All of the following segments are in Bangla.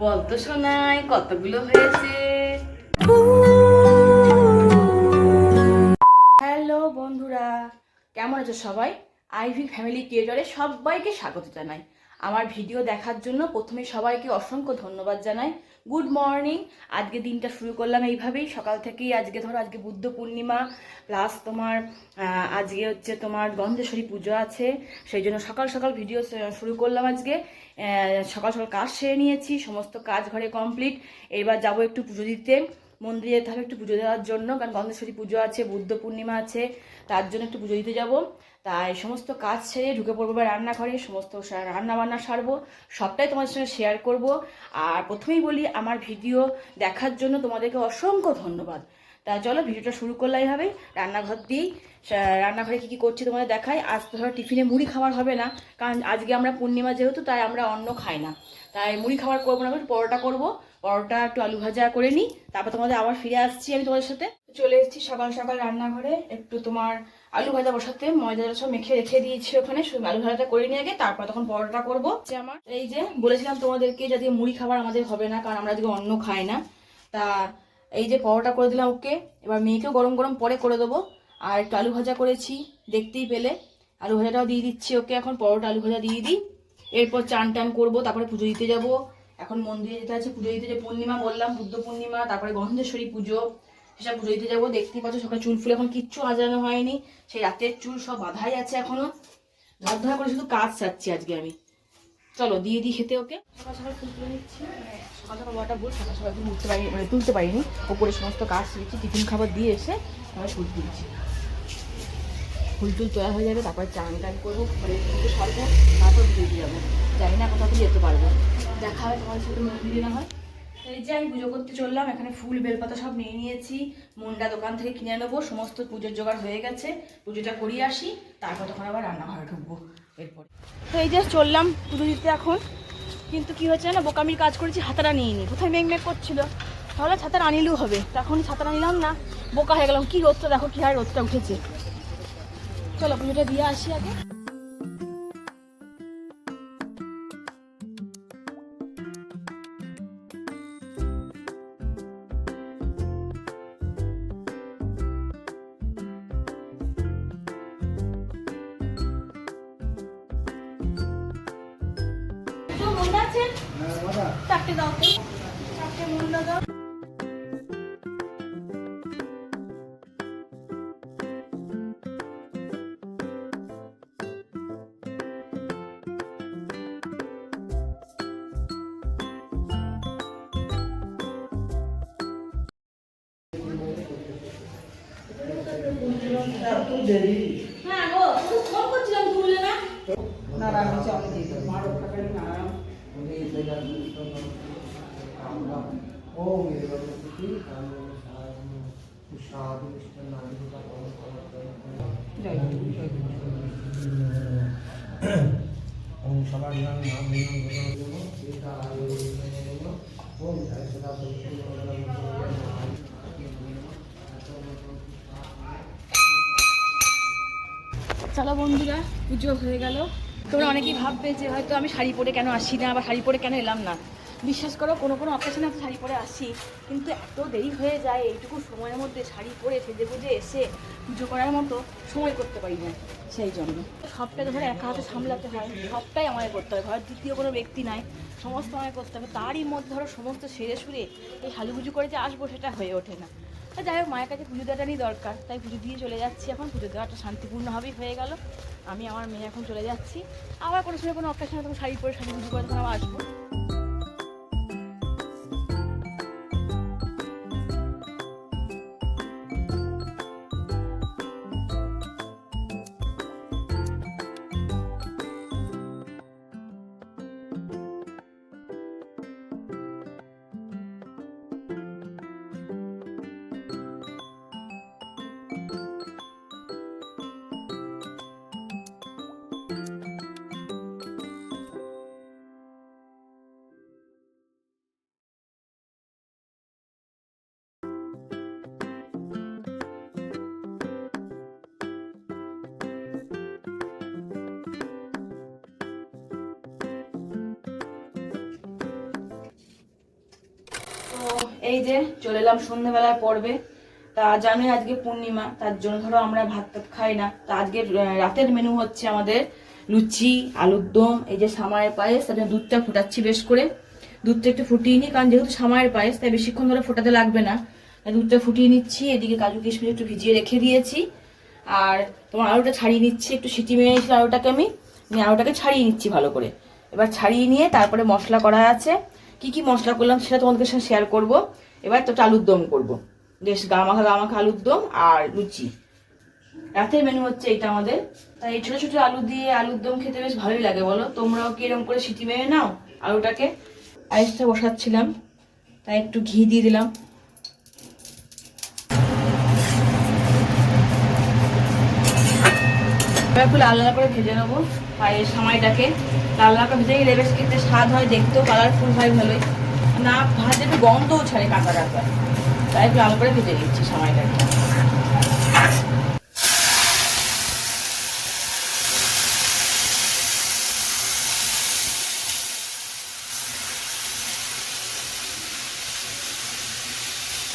বলতো শোনাই কতগুলো হয়েছে। হ্যালো বন্ধুরা, কেমন আছো সবাই? আইভি ফ্যামিলি ক্রিয়েটরে সবাইকে স্বাগত জানাই। আমার ভিডিও দেখার জন্য প্রথমে সবাইকে অসংখ্য ধন্যবাদ জানাই। Good morning. আজকে দিনটা শুরু করলাম এইভাবেই, সকাল থেকেই। আজকে বুদ্ধ পূর্ণিমা প্লাস তোমার আজকে হচ্ছে তোমার গন্ধেশ্বরী পুজো আছে, সেই জন্য সকাল সকাল ভিডিও শুরু করলাম আজকে। সকাল সকাল কাজ সেরে নিয়েছি, সমস্ত কাজ ঘরে কমপ্লিট। এবার যাব একটু পুজো দিতে, মন্দিরে যেতে হবে একটু পুজো দেওয়ার জন্য, কারণ গন্ধেশ্বরী পুজো আছে, বুদ্ধ পূর্ণিমা আছে, তার জন্য একটু পুজো দিতে যাব। তাই সমস্ত কাজ সেরে ঢুকে পড়বো বা রান্নাঘরে, সমস্ত রান্না বান্না সারবো, সবটাই তোমাদের সঙ্গে শেয়ার করব। আর প্রথমেই বলি, আমার ভিডিও দেখার জন্য তোমাদেরকে অসংখ্য ধন্যবাদ। তা চলো ভিডিওটা শুরু করলে এইভাবে রান্নাঘর দিয়েই। রান্নাঘরে কী কী করছি তোমাদের দেখাই। আজ তো ধরো টিফিনে মুড়ি খাবার হবে না, কারণ আজকে আমরা পূর্ণিমা যেহেতু, তাই আমরা অন্ন খাই না, তাই মুড়ি খাবার করবো না, পরোটা করবো। পরোটা একটু আলু ভাজা করে নিই, তারপর তোমাদের আবার ফিরে আসছি আমি তোমাদের সাথে। চলে এসেছি সকাল সকাল রান্নাঘরে, একটু তোমার আলু ভাজা বসাতে ময়দা সব মেখে রেখে দিয়েছি ওখানে। আলু ভাজাটা করে নিয়ে আগে, তারপর তখন পরোটা করবো। আমার এই যে বলেছিলাম তোমাদেরকে, যদি মুড়ি খাবার আমাদের হবে না, কারণ আমরা আজকে অন্ন খাই না। তা এই যে পরোটা করে দিলাম ওকে, এবার মেয়েকেও গরম গরম পরে করে দেবো। আর একটু আলু ভাজা করেছি, দেখতেই পেলে। আলু ভাজাটাও দিয়ে দিচ্ছি ওকে, এখন পরোটা আলু ভাজা দিয়ে দিই। এরপর চান টান করবো, তারপরে পুজো দিতে যাবো। এখন মন্দিরে যেতে আছে পুজো দিতে, যে পূর্ণিমা বললাম, বুদ্ধ পূর্ণিমা, তারপরে গন্ধেশ্বরী পুজো, সেসব পুজো দিতে যাবো। দেখতেই পাচ্ছ সকালে চুল ফুল এখন কিচ্ছু আজানো হয়নি, সেই রাতের চুল সব বাঁধাই আছে এখনো। ধর ধর করে শুধু কাজ সারছি আজকে আমি। চলো দিয়ে দিই খেতে ওকে। সকাল সকাল ফুল তুলে নিচ্ছি, সকাল সকাল বটা বল, সকাল সকাল ফুল উঠতে পারিনি, মানে তুলতে পারিনি। ওপরে সমস্ত কাজ শিখেছি, টিফিন খাবার দিয়ে এসে তারপরে ফুল তুলছি। ফুল টুল তোলা হয়ে যাবে, তারপরে চান টান করবো, ঘরে পুজো সারবো, তারপর দিয়ে যাবো। জানি না কোথাও যেতে পারবো, দেখা হয় তোমাদের সাথে মন্দিরে না হয়। এই যে আমি পুজো করতে চললাম, এখানে ফুল বেলপাতা সব নিয়ে নিয়েছি, মন্ডা দোকান থেকে কিনে নেবো, সমস্ত পুজোর জোগাড় হয়ে গেছে। পুজোটা করিয়ে আসি, তারপর তখন আবার রান্নাঘরে ঢুকবো এরপরে। তো এই যে চললাম পুজো দিতে এখন, কিন্তু কি হচ্ছে না, বোকামির কাজ করেছি, হাতাটা নিয়ে নি। কোথায় মেঘ মেঘ করছিল, তাহলে ছাতাটা আনিলেও হবে, তখন ছাতাটা নিলাম না, বোকা হয়ে গেলাম। কি রোদটা দেখো, কি হারে রোদটা উঠেছে। চলো পুজোটা দিয়ে আসি আগে। মনে আছে চারটে দাও, চারটে মুন্ডা দাও। হ্যাঁ গো, ফোন করছিলাম, তুললে না। না রাখছি, আমি দিয়ে দেবো। মার ওখানে না ও মেরে বাবা কি সাধু ইষ্টা নারী का জয় জয় ওম সবার নাম নাম নিয়ম দেব এটা আলো দেব ওম জয় সদা চলো বন্ধুরা, পুজো হয়ে গেল। তোমরা অনেকেই ভাববে যে হয়তো আমি শাড়ি পরে কেন আসি না, বা শাড়ি পরে কেন এলাম না। বিশ্বাস করো, কোনো কোনো অকেশনে আমি শাড়ি পরে আসি, কিন্তু এত দেরি হয়ে যায়, এইটুকু সময়ের মধ্যে শাড়ি পরে সেজে গুজে এসে পুজো করার মতো সময় করতে পারি না। সেই জন্য সবটাই ধরে একা হাতে সামলাতে হয়, সবটাই আমায় করতে হয়, ঘরের দ্বিতীয় কোনো ব্যক্তি নাই, সমস্ত আমায় করতে হবে। তারই মধ্যে ধরো সমস্ত সেরে সুরে এই সাজুগুজু করে যে আসবো, সেটা হয়ে ওঠে না। যাই হোক, মায়ের কাছে পুজো দেওয়াটারই দরকার, তাই পুজো দিয়ে চলে যাচ্ছি। এখন পুজো দেওয়াটা শান্তিপূর্ণভাবেই হয়ে গেল। আমি আমার মেয়ে এখন চলে যাচ্ছি, আবার কোনো সময় কোনো অকেশনে তখন শাড়ি পরে পুজো করে তখন আবার আসবো। এই যে চলে এলাম সন্ধ্যাবেলার পর্বে। তা জানোই আজকে পূর্ণিমা, তার জন্য ধরো আমরা ভাত টাত খাই না। তা আজকে রাতের মেনু হচ্ছে আমাদের লুচি, আলুর দম, এই যে সামায়ের পায়েস। তার জন্য দুধটা ফুটাচ্ছি বেশ করে। দুধটা একটু ফুটিয়ে নিই, কারণ যেহেতু সামায়ের পায়েস তাই বেশিক্ষণ ধরে ফোটাতে লাগবে না। দুধটা ফুটিয়ে নিচ্ছি। এদিকে কাজু কিশমিশ একটু ভিজিয়ে রেখে দিয়েছি। আর তোমার আলুটা ছাড়িয়ে নিচ্ছি, একটু সিটি মেরে নিয়েছিল আলুটাকে আমি আলুটাকে ছাড়িয়ে নিচ্ছি ভালো করে। এবার ছাড়িয়ে নিয়ে তারপরে মশলা করা আছে। কি কি মশলা করলাম সেটা তোমাদের সাথে শেয়ার করবো। এবার তো আলুর দম করবো, বেশ গামাখা গামাখা আলুর দম আর লুচি। রাতের মেনু হচ্ছে এটা আমাদের। তাই এই ছোটো ছোটো আলু দিয়ে আলুর দম খেতে বেশ ভালোই লাগে, বলো তোমরাও কি এরকম করে সিটি মেরে নাও আলুটাকে। আইসটা বসাচ্ছিলাম, তাই একটু ঘি দিয়ে দিলাম। এবার একটু লাল লাল করে ভেজে নেবো পায়ের সামাইটাকে। লাল লাল করে ভেজে গেলে বেশ খেতে স্বাদ হয়, দেখতেও কালারফুল হয় ভালোই। না ভাজে একটু গন্ধও ছাড়ে কাঁচা কাঁচা, তাই একটু লাল করে ভেজে নিচ্ছি সামাইটাকে।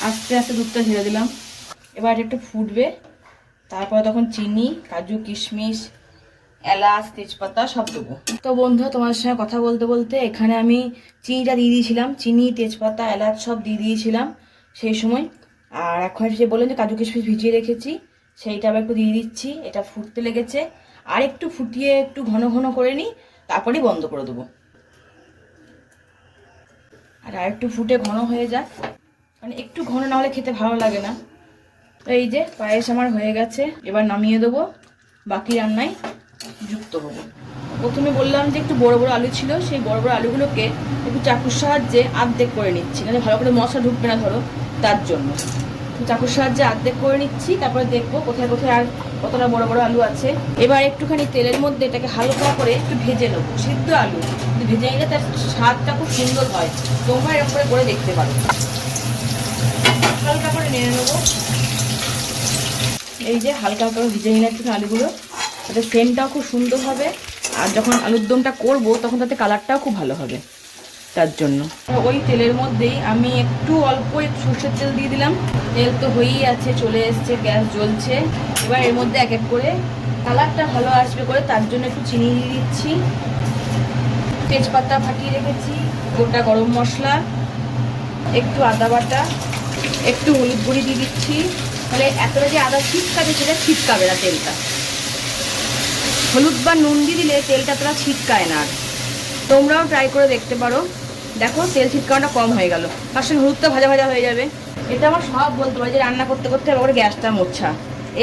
আস্তে আস্তে দুধটা ঢেলে দিলাম। এবার একটু ফুটবে, তারপর তখন চিনি, কাজু কিশমিশ, এলাচ, তেজপাতা সব দেবো। তো বন্ধু তোমার সঙ্গে কথা বলতে বলতে এখানে আমি চিনিটা দিয়ে দিয়েছিলাম। চিনি, তেজপাতা, এলাচ সব দিয়ে দিয়েছিলাম সেই সময়। আর এখন সে বললেন যে কাজু কিশমিশ ভিজিয়ে রেখেছি, সেইটা আবার একটু দিয়ে দিচ্ছি। এটা ফুটতে লেগেছে, আর একটু ফুটিয়ে একটু ঘন ঘন করে নিই, তারপরেই বন্ধ করে দেবো। আর একটু ফুটে ঘন হয়ে যাক, মানে একটু ঘন না হলে খেতে ভালো লাগে না। তো এই যে পায়েস আমার হয়ে গেছে, এবার নামিয়ে দেবো, বাকি রান্নায় যুক্ত হবো। প্রথমে বললাম যে একটু বড় বড় আলু ছিল, সেই বড় বড় আলুগুলোকে একটু চাকুর সাহায্যে আর্ধেক করে নিচ্ছি, মানে ভালো করে মশলা ঢুকবে না ধরো, তার জন্য চাকুর সাহায্যে আর্ধেক করে নিচ্ছি। তারপরে দেখবো কোথায় কোথায় আর কতটা বড় বড় আলু আছে। এবার একটুখানি তেলের মধ্যে এটাকে হালকা করে একটু ভেজে নেবো। সিদ্ধ আলু ভেজে নিলে তার স্বাদটা খুব সুন্দর হয়, তোমরা এরকম করে দেখতে পারো। হালকা করে নেড়ে নেবো। এই যে হালকা করে ভিজে নিলে একটু আলুগুলো, তাতে সেন্টটাও খুব সুন্দর হবে। আর যখন আলুর দমটা করবো তখন তাতে কালারটাও খুব ভালো হবে, তার জন্য ওই তেলের মধ্যেই আমি একটু অল্প একটু সর্ষের তেল দিয়ে দিলাম। তেল তো হয়েই আছে, চলে এসছে, গ্যাস জ্বলছে। এবার এর মধ্যে এক এক করে কালারটা ভালো আসবে করে তার জন্য একটু চিনি দিয়ে দিচ্ছি। তেজপাতা ফাটিয়ে রেখেছি, গোটা গরম মশলা, একটু আদা বাটা, একটু হলুদ গুঁড়ি দিয়ে দিচ্ছি। তাহলে এতটা যে আদা ছিটকাবে সেটা ছিটকাবে না তেলটা। হলুদ বা নুন দিয়ে দিলে তেলটা তোরা ছিটকায় না। তোমরাও ট্রাই করে দেখতে পারো, দেখো তেল ছিটকানোটা কম হয়ে গেল, তার সঙ্গে হলুদটা ভাজা ভাজা হয়ে যাবে। এটা আমার সব বলতে পারি যে রান্না করতে করতে আবার গ্যাসটা মোছা।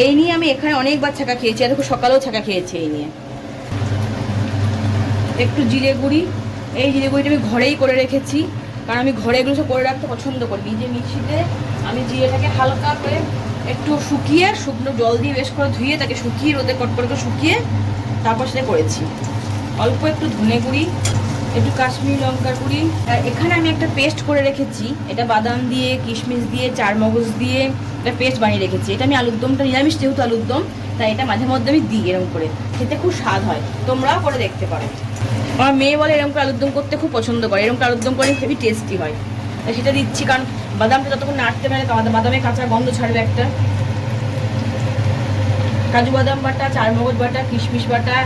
এই নিয়ে আমি এখানে অনেকবার ছাকা খেয়েছি, আর দেখো সকালেও ছাকা খেয়েছি এই নিয়ে। একটু জিরে গুঁড়ি, এই জিরে গুঁড়িটা আমি ঘরেই করে রেখেছি, কারণ আমি ঘরে এগুলো সব করে রাখতে পছন্দ করি। নিজে মিক্সিতে আমি জিরেটাকে হালকা করে একটু শুকিয়ে, শুকনো জল দিয়ে বেশ করে ধুয়ে তাকে শুকিয়ে রোদে কট করে শুকিয়ে তারপর সেটা করেছি। অল্প একটু ধনে গুঁড়ি, একটু কাশ্মীরি লঙ্কার গুঁড়ি। আর এখানে আমি একটা পেস্ট করে রেখেছি, এটা বাদাম দিয়ে, কিশমিশ দিয়ে, চারমগজ দিয়ে একটা পেস্ট বানিয়ে রেখেছি। এটা আমি আলুর দমটা নিরামিষ যেহেতু আলুর দম, তাই এটা মাঝে মধ্যে আমি দিই এরকম করে, খেতে খুব স্বাদ হয়। তোমরাও করে দেখতে পারো। আমার মেয়ে বলে এরকম করে আলুর দম করতে খুব পছন্দ করে, এরকম আলুর দম করে হেবি টেস্টি হয়, তাই সেটা দিচ্ছি। কারণ বাদামটা যতক্ষণ নাড়তে পারে বাদামে কাঁচা গন্ধ ছাড়বে একটা। কাজু বাদাম বাটা, চারমগজ বাটা, কিশমিশ বাটা,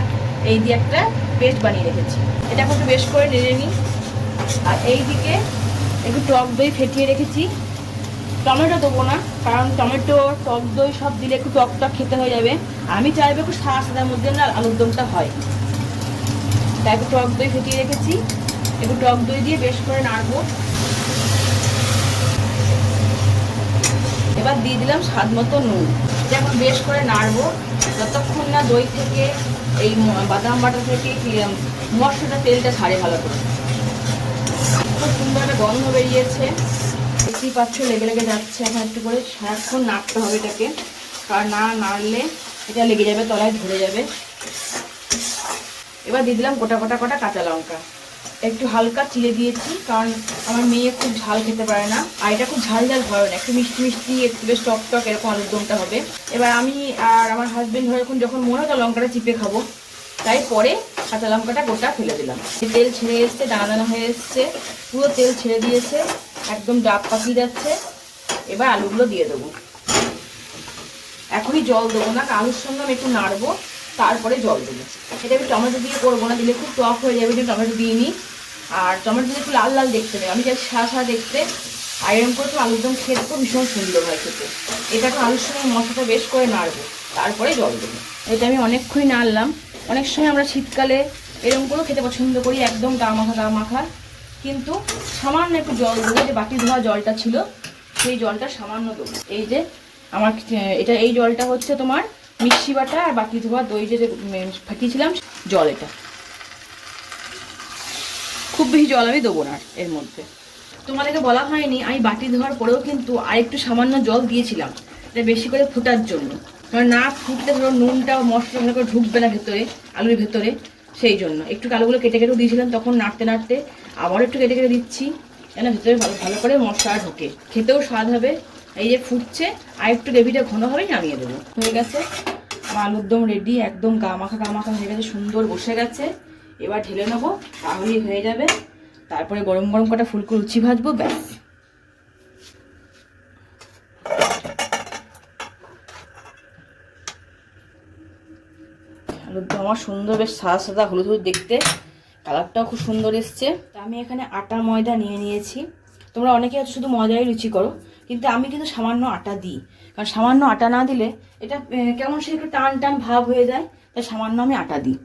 এই দিয়ে একটা পেস্ট বানিয়ে রেখেছি। এটা এখন বেশ করে নেড়ে নিই। আর এই দিকে একটু টক দই ফেটিয়ে রেখেছি। টমেটো দেবো না, কারণ টমেটো, টক দই সব দিলে একটু টক টক খেতে হয়ে যাবে। আমি চাইবো একটু সাদা সাদার মধ্যে না আলুর দমটা হয়, তাই একটু টক দই ফেটিয়ে রেখেছি। একটু টক দই দিয়ে বেশ করে নাড়বো। এবার দিয়ে দিলাম স্বাদ মতো নুন। এখন বেশ করে নাড়বো যতক্ষণ না দই থেকে, এই বাদাম বাটা থেকে মশলাটা তেলটা ছাড়ে ভালো করে। খুব সুন্দর একটা গন্ধ বেরিয়েছে, দেখতেই পাচ্ছ লেগে লেগে যাচ্ছে। এখন একটু করে সারাক্ষণ নাড়তে হবে এটাকে, কারণ না নাড়লে এটা লেগে যাবে, তলায় ধরে যাবে। এবার দিয়ে দিলাম গোটা গোটা কটা কাঁচা লঙ্কা, একটু হালকা চিড়ে দিয়েছি, কারণ আমার মেয়ে খুব ঝাল খেতে পারে না। আর এটা খুব ঝাল ঝাল হয় না, একটু মিষ্টি মিষ্টি, একটু বেশ টক টক এরকম আলুর দমটা হবে। এবার আমি আর আমার হাজবেন্ড ধরে যখন মনে হয় লঙ্কাটা চিপে খাবো, তাই পরে কাঁচা লঙ্কাটা গোটা ফেলে দিলাম। তেল ছেড়ে এসছে, দানা দানা হয়ে এসছে, পুরো তেল ছেড়ে দিয়েছে। একদম ডাব পাকিয়ে যাচ্ছে। এবার আলুগুলো দিয়ে দেবো। এখনই জল দেবো না, আলুর সঙ্গে আমি একটু নাড়বো, তারপরে জল দেবো। এটা আমি টমেটো দিয়ে করবো না, দিলে খুব টক হয়ে যাবে, টমেটো দিইনি। আর টমেটো দিলে একটু লাল লাল দেখতে নেই, আমি চাই সাদা দেখতে। আর এরকম করে তো আলুর দম খেতে তো ভীষণ সুন্দর হয় খেতে। এটা একটু আলুর সঙ্গে মশলাটা বেশ করে নাড়বো, তারপরে জল দেবো। এটা আমি অনেকক্ষণই নাড়লাম। অনেক সময় আমরা শীতকালে এরকম করেও খেতে পছন্দ করি, একদম গা মাখা। কিন্তু সামান্য একটু জল দেবো, যে বাটি ধোয়া জলটা ছিল সেই জলটা সামান্য দেবো। এই যে আমার এটা, এই জলটা হচ্ছে তোমার মিষ্টি বাটা আর বাটি ধোয়া দই যে ফাটিয়েছিলাম জল। এটা খুব বেশি জল আমি দেবো না এর মধ্যে। তোমাদেরকে বলা হয়নি, আমি বাটি ধোয়ার পরেও কিন্তু আরেকটু সামান্য জল দিয়েছিলাম, এটা বেশি করে ফোটার জন্য। কারণ না ফুটলে ধরো নুনটা মশলা ভালো করে ঢুকবে না ভেতরে, আলুর ভেতরে। সেই জন্য একটু আলুগুলো কেটে দিয়েছিলাম, তখন নাড়তে আবার একটু কেটে দিচ্ছি, যেন ভেতরে ভালো করে মশলা ঢোকে, খেতেও স্বাদ হবে। এই যে ফুটছে, আর একটু গ্রেভিটা ঘন হবে, নামিয়ে দেবো। হয়ে গেছে আমার আলুর দম রেডি, একদম গা মাখা হয়ে গেছে, সুন্দর বসে গেছে। এবার ঢেলে নেবো, তাহলেই হয়ে যাবে। তারপরে গরম কটা ফুলকো লুচি ভাজবো, ব্যাস। আলুর দম আমার সুন্দর, বেশ সাদা হলুদ দেখতে, কালারটাও খুব সুন্দর এসছে। তা আমি এখানে আটা ময়দা নিয়ে নিয়েছি। তোমরা অনেকে হয়তো শুধু ময়দায় লুচি করো, কিন্তু আমি কিন্তু সামান্য আটা দিই। কারণ সামান্য আটা না দিলে এটা কেমন সে একটু টান ভাব হয়ে যায়, তাই সামান্য আমি আটা দিই।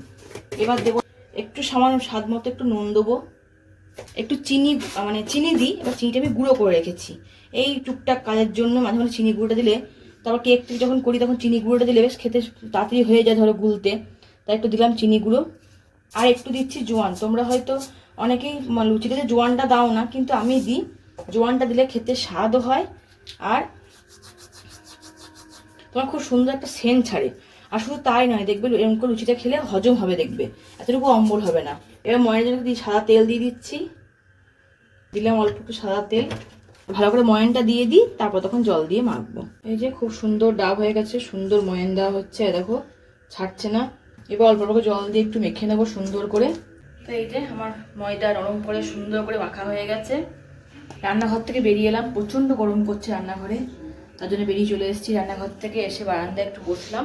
এবার দেবো একটু সামান্য স্বাদ মতো একটু নুন দেবো, একটু চিনি, মানে চিনি দিই। এবার চিনিটা আমি গুঁড়ো করে রেখেছি এই টুকটাক কাজের জন্য। মাঝে মাঝে চিনি গুঁড়োটা দিলে, তারপর কেক যখন করি তখন চিনি গুঁড়োটা দিলে বেশ খেতে তাড়াতাড়ি হয়ে যায় ধরো গুলতে, তাই একটু দিলাম চিনি গুঁড়ো। আর একটু দিচ্ছি জোয়ান। তোমরা হয়তো অনেকেই লুচিতে জোয়ানটা দাও না, কিন্তু আমি দিই। জোয়ানটা দিলে খেতে স্বাদও হয়, আর তোমার খুব সুন্দর একটা সেন্ট ছাড়ে। আর শুধু তাই নয়, দেখবে এরকম করে লুচিটা খেলে হজম হবে, দেখবে এতটুকু অম্বল হবে না। এবার ময়নের জন্য সাদা তেল দিয়ে দিচ্ছি, দিলাম অল্প একটু সাদা তেল, ভালো করে ময়নটা দিয়ে দিই, তারপর তখন জল দিয়ে মাখবো। এই যে খুব সুন্দর ডাব হয়ে গেছে, সুন্দর ময়ন দেওয়া হচ্ছে, দেখো ছাড়ছে না। এবার অল্প অল্প জল দিয়ে একটু মেখে নেবো সুন্দর করে। তো এই যে আমার ময়দা নরম করে সুন্দর করে মাখা হয়ে গেছে। রান্নাঘর থেকে বেরিয়ে এলাম, প্রচণ্ড গরম করছে রান্নাঘরে, তার জন্য বেরিয়ে চলে এসেছি রান্নাঘর থেকে। এসে বারান্দায় একটু বসলাম,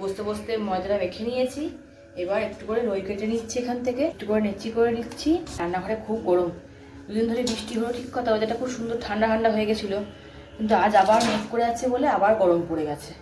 বসতে ময়দাটা মেখে নিয়েছি। এবার একটু করে রই কেটে নিচ্ছি, এখান থেকে একটু করে নেচি করে নিচ্ছি। রান্নাঘরে খুব গরম, দুদিন ধরে বৃষ্টি হলো ঠিক কথা, ওয়েদারটা খুব সুন্দর ঠান্ডা হয়ে গেছিলো, কিন্তু আজ আবার মেঘ করে আছে বলে আবার গরম পড়ে গেছে।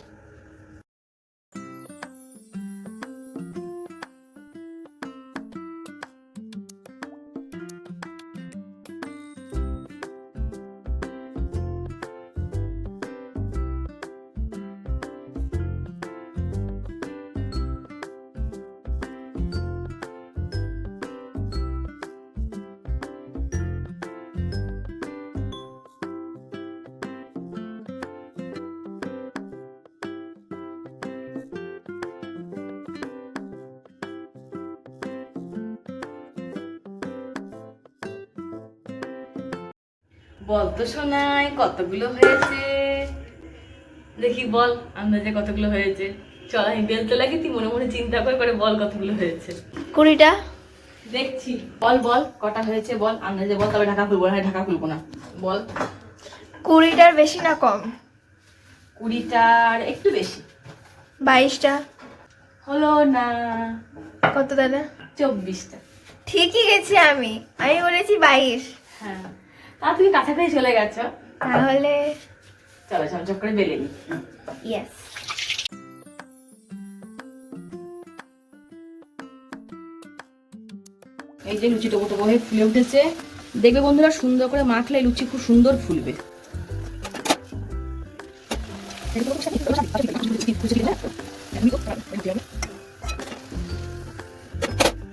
বল তো শোনাই কতগুলো হয়েছে, দেখি বল আন্দাজে কতগুলো হয়েছে। চল আমি বেলতে লাগি, তুই মনে মনে চিন্তা করে বল কতগুলো হয়েছে। 20টা। দেখছি, বল কটা হয়েছে বল, আন্দাজে বল, তবে ঢাকা খুলবো না, ঢাকা খুলবো না, বল। 20টার বেশি না কম? 20টার একটু বেশি। 22টা। হলো না। কত তাহলে? 24টা। ঠিকই গেছি আমি বলেছি 22। হ্যাঁ, তা তুমি কাছাকাছি চলে গেছো। তাহলে চলো ঝকঝক করে বেলে নি। ইয়েস। এই যে লুচি টোকো হয়ে ফুলে উঠেছে, দেখবে বন্ধুরা সুন্দর করে মাখলে লুচি খুব সুন্দর ফুলবে।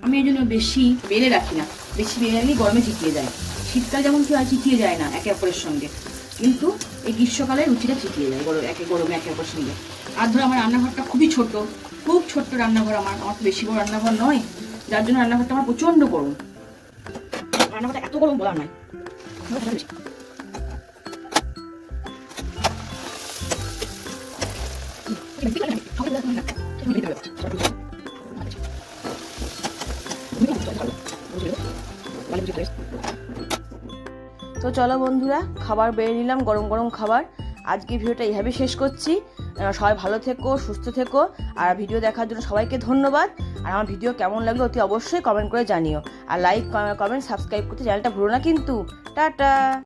আমি এই জন্য বেশি বেলে রাখি না, বেশি বেলে রাখলে গরমে চিটিয়ে যায়। শীতকাল যেমন কি চিটিয়ে যায় না একে অপরের সঙ্গে, কিন্তু এই গ্রীষ্মকালে লুচিটা চিটিয়ে যায় গরমে একে অপরের সঙ্গে। আর ধরো আমার রান্নাঘরটা খুবই ছোট, খুব ছোট্ট রান্নাঘর, আমার তো বেশি বড় রান্নাঘর নয়, যার জন্য রান্নাঘরটা আমার প্রচন্ড গরম। রান্নাঘরটা এত গরম বলার নয়। তো চলো বন্ধুরা, খাবার বেড়ে নিলাম, গরম গরম খাবার। আজকে ভিডিওটা এইভাবে শেষ করছি। সবাই ভালো থেকো, সুস্থ থেকো। আর ভিডিও দেখার জন্য সবাইকে ধন্যবাদ। আর আমার ভিডিও কেমন লাগলো অতি অবশ্যই কমেন্ট করে জানিও। আর লাইক, কমেন্ট, সাবস্ক্রাইব করতে চ্যানেলটা ভুলো না কিন্তু। টাটা।